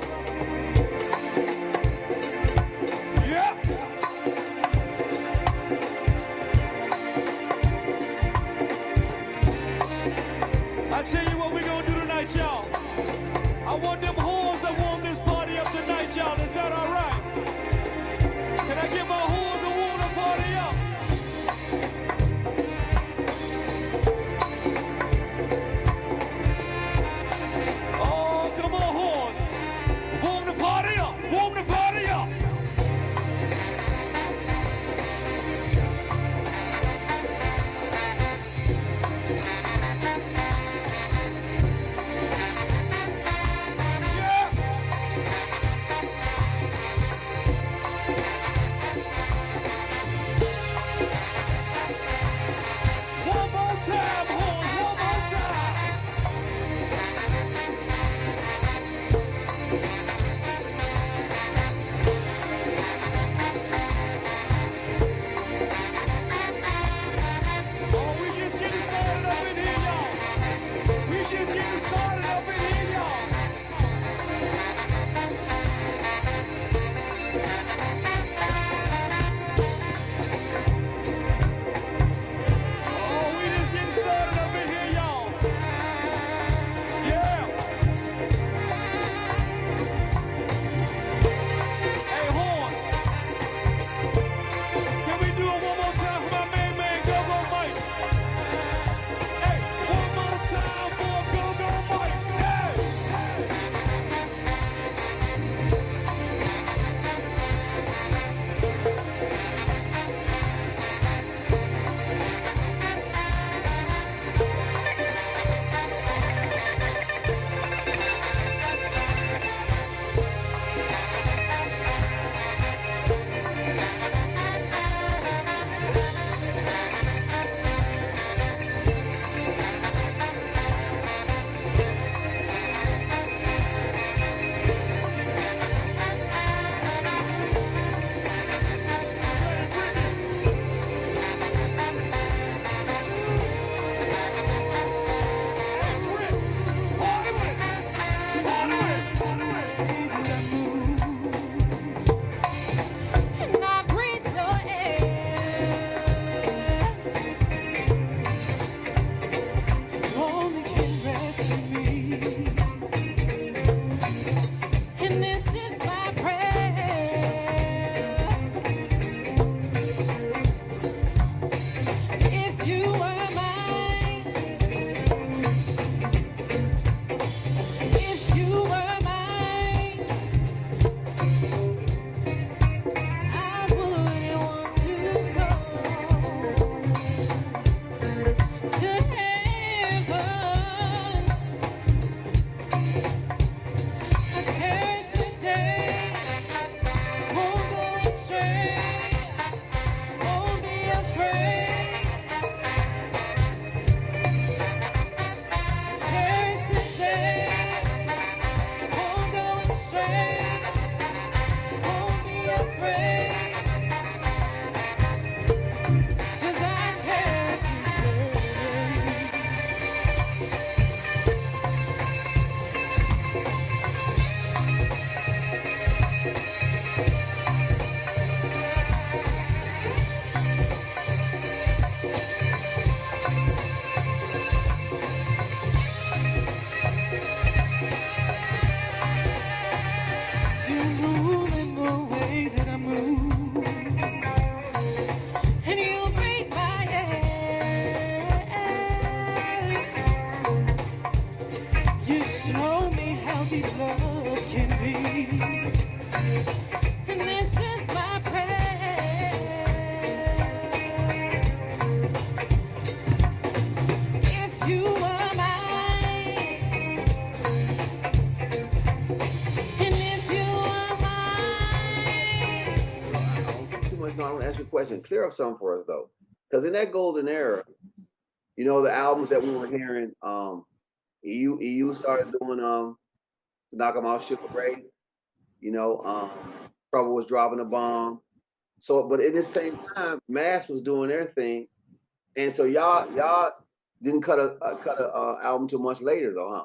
question. Clear up something for us though, because in that golden era, you know, the albums that we were hearing, EU started doing to knock 'em out, Sugar Ray. You know, Trouble was dropping a bomb. So, but at the same time, MASS was doing their thing, and so y'all didn't cut a album too much later though, huh?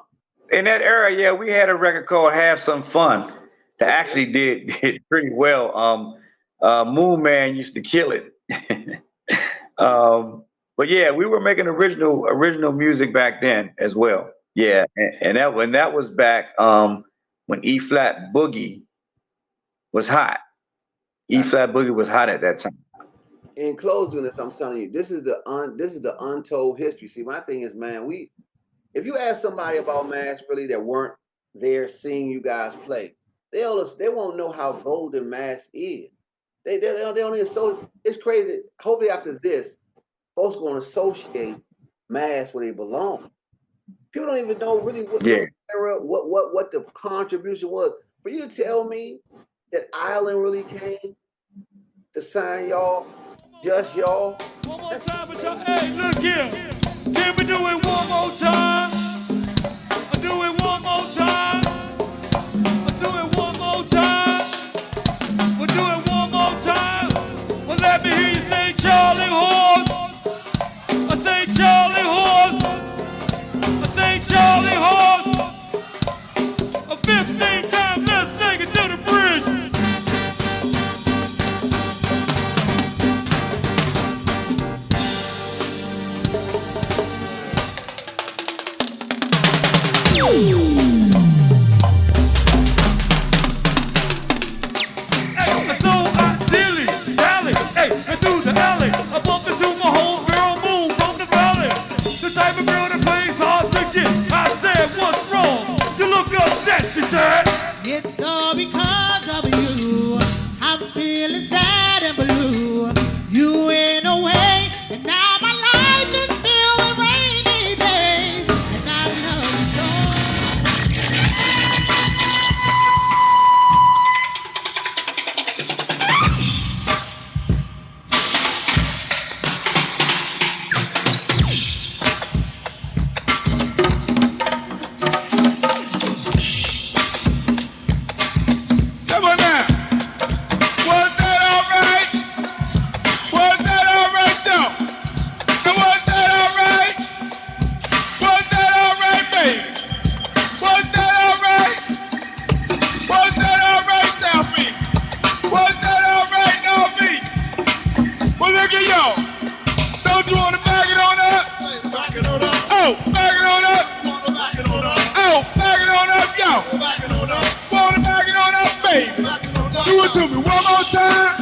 In that era, yeah, we had a record called "Have Some Fun" that actually did pretty well. Moon Man used to kill it. But yeah, we were making original music back then as well. Yeah, and that was back when E flat boogie was hot. E flat boogie was hot at that time. In closing this, I'm telling you, this is the untold history. See, my thing is, man, if you ask somebody about MASS really that weren't there seeing you guys play, they won't know how golden MASS is. They don't even, so it's crazy. Hopefully after this, folks are going to associate MASS where they belong. People don't even know really what the contribution was. For you to tell me that Island really came to sign y'all, just y'all. One more time with y'all. Hey, look here. Can we do it one more time? I'll do it one more time. I'll do it one more time. We'll do it one more time. Well, let me hear you say Charlie Horse. I say Charlie Horse. I say Charlie Horse. 15 times, let's take it to the bridge. It's all because of you. I'm feeling sad and blue. You went away, and now my life is filled with rainy days. And I love you Do it to me one more time.